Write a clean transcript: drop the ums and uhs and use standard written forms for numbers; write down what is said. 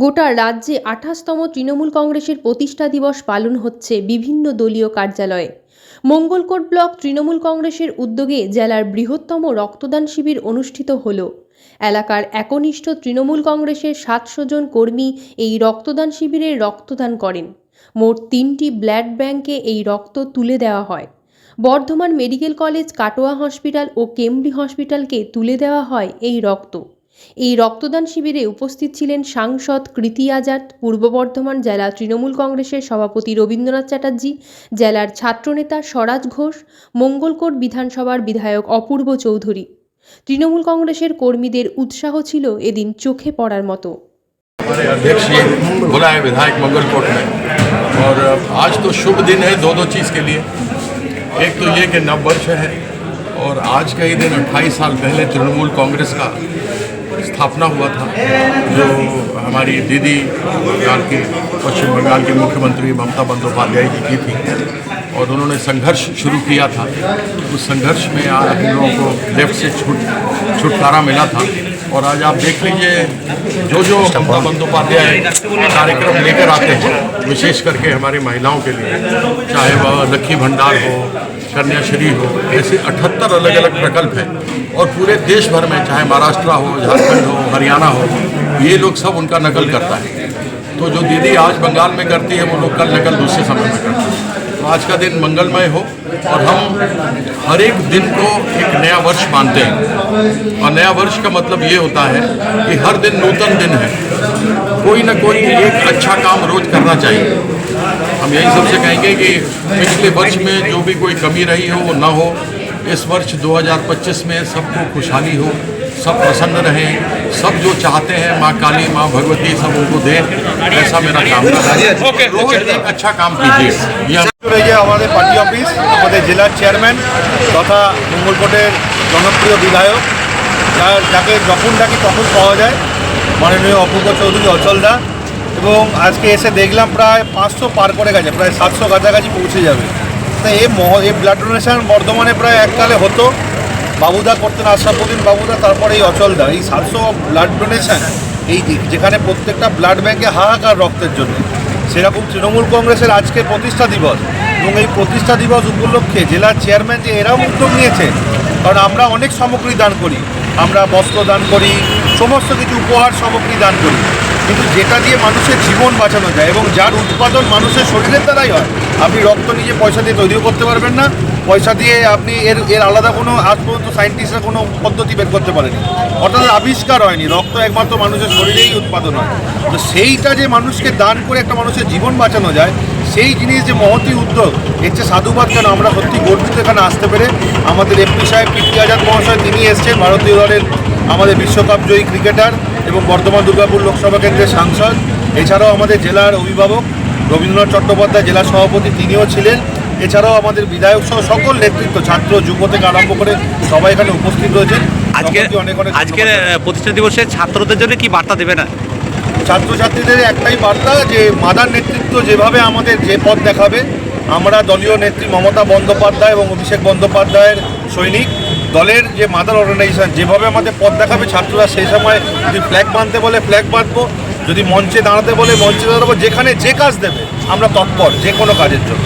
গোটা রাজ্যে ২৮তম তৃণমূল কংগ্রেসের প্রতিষ্ঠা দিবস পালন হচ্ছে বিভিন্ন দলীয় কার্যালয়ে। মঙ্গলকোট ব্লক তৃণমূল কংগ্রেসের উদ্যোগে জেলার বৃহত্তম রক্তদান শিবির অনুষ্ঠিত হল। এলাকার একনিষ্ঠ তৃণমূল কংগ্রেসের ৭০০ জন কর্মী এই রক্তদান শিবিরে রক্তদান করেন। মোট ৩টি ব্লাড ব্যাংকে এই রক্ত তুলে দেওয়া হয়। Bardhaman medical college, Katwa hospital ও কেমব্রি হসপিটালকে তুলে দেওয়া হয় এই রক্ত। এই রক্তদান শিবিরে উপস্থিত ছিলেন সাংসদ কৃতি আজাদ, পূর্ব বর্ধমান জেলা তৃণমূল কংগ্রেসের সভাপতি রবীন্দ্রনাথ চ্যাটার্জি, জেলার ছাত্রনেতা স্বরাজ ঘোষ, মঙ্গলকোট বিধানসভার বিধায়ক অপূর্ব চৌধুরী। তৃণমূল কংগ্রেসের কর্মীদের উৎসাহ ছিল এদিন চোখে পড়ার মতো। हमारे अध्यक्ष जी बोला है विधायक मंगलकोट में, और आज तो शुभ दिन है दो चीज़ के लिए। एक तो ये कि नव वर्ष है, और आज का ही दिन 28 साल पहले तृणमूल कांग्रेस का स्थापना हुआ था, जो हमारी दीदी बंगाल की पश्चिम बंगाल की मुख्यमंत्री ममता बंदोपाध्याय जी की थी, और उन्होंने संघर्ष शुरू किया था। उस संघर्ष में आज हम लोगों को लेफ्ट से छुटकारा मिला था। और आज आप देख लीजिए, जो ममता बंदोपाध्याय कार्यक्रम लेकर आते हैं, विशेष करके हमारी महिलाओं के लिए, चाहे वह लक्की भंडार हो, कन्याश्री हो, ऐसे 78 अलग अलग प्रकल्प हैं। और पूरे देश भर में, चाहे महाराष्ट्र हो, झारखंड हो, हरियाणा हो, ये लोग सब उनका नकल करता है। तो जो दीदी आज बंगाल में करती है, वो लोग कल नकल दूसरे समय में करते हैं। तो आज का दिन मंगलमय हो, और हम हर एक दिन को एक नया वर्ष मानते हैं। और नया वर्ष का मतलब ये होता है कि हर दिन नूतन दिन है, कोई ना कोई एक अच्छा काम रोज करना चाहिए। हम यही सबसे कहेंगे कि पिछले वर्ष में जो भी कोई कमी रही हो वो ना हो। इस वर्ष 2025 में सबको खुशहाली हो, सब प्रसन्न रहें, सब जो चाहते हैं माँ काली, माँ भगवती सब उनको दें, ऐसा मेरा कामना है। रोज एक अच्छा काम कीजिए। ये हमारे पार्टी ऑफिस, हमारे जिला चेयरमैन तथा मंगलकोटेर जनप्रिय विधायक, যাকে যখন ডাকি তখন পাওয়া যায়, মাননীয় অপূর্ব চৌধুরী অচলদা। এবং আজকে এসে দেখলাম প্রায় 500 পার করে গেছে, প্রায় 700 কাছাকাছি পৌঁছে যাবে। তাই এই ব্লাড ডোনেশন বর্ধমানে প্রায় এককালে হতো, বাবুদা করতেন, আশরাফুদ্দিন বাবুদা, তারপরে এই অচলদা। এই 700 ব্লাড ডোনেশন, এই যেখানে প্রত্যেকটা ব্লাড ব্যাঙ্কে হাহাকার রক্তের জন্য, সেরকম তৃণমূল কংগ্রেসের আজকে প্রতিষ্ঠা দিবস, এবং এই প্রতিষ্ঠা দিবস উপলক্ষে জেলার চেয়ারম্যান যে এরাও উদ্যোগ নিয়েছে। কারণ আমরা অনেক সামগ্রী দান করি, আমরা বস্ত্র দান করি, সমস্ত কিছু উপহার সামগ্রী দান করি, কিন্তু যেটা দিয়ে মানুষের জীবন বাঁচানো যায় এবং যার উৎপাদন মানুষের শরীরের দ্বারাই হয়। আপনি রক্ত নিজে পয়সা দিয়ে তৈরিও করতে পারবেন না, পয়সা দিয়ে আপনি এর আলাদা কোনো আজ পর্যন্ত সায়েন্টিস্টরা কোনো পদ্ধতি বের করতে পারেনি, অর্থাৎ আবিষ্কার হয়নি। রক্ত একমাত্র মানুষের শরীরেই উৎপাদন হয়। তো সেইটা যে মানুষকে দান করে একটা মানুষের জীবন বাঁচানো যায়, সেই জিনিস যে মহতী উদ্যোগ, এর চেয়ে সাধুবাদ কেন। আমরা সত্যি গর্বিত এখানে আসতে পেরে। আমাদের এমপি সাহেব কৃতি আজাদ মহাশয়, তিনি এসছেন, ভারতীয় দলের আমাদের বিশ্বকাপ জয়ী ক্রিকেটার এবং বর্ধমান দুর্গাপুর লোকসভা কেন্দ্রের সাংসদ। এছাড়াও আমাদের জেলার অভিভাবক রবীন্দ্রনাথ চট্টোপাধ্যায়, জেলা সভাপতি, তিনিও ছিলেন। এছাড়াও আমাদের বিধায়ক সহ সকল নেতৃত্ব, ছাত্র যুব থেকে আরম্ভ করে সবাই এখানে উপস্থিত রয়েছেন। আজকের প্রতিষ্ঠা দিবসে ছাত্রদের জন্য কি বার্তা দেবে না? ছাত্রছাত্রীদের একটাই বার্তা, যে মাদার নেতৃত্ব যেভাবে আমাদের যে পথ দেখাবে, আমরা দলীয় নেত্রী মমতা বন্দ্যোপাধ্যায় এবং অভিষেক বন্দ্যোপাধ্যায়ের সৈনিক। দলের যে মাদার অর্গানাইজেশন যেভাবে আমাদের পথ দেখাবে, ছাত্ররা সেই সময় যদি ফ্ল্যাগ বাঁধতে বলে ফ্ল্যাগ বাঁধবো, যদি মঞ্চে দাঁড়াতে বলে মঞ্চে দাঁড়াবো, যেখানে যে কাজ দেবে আমরা তৎপর, যে কোনো কাজের জন্য।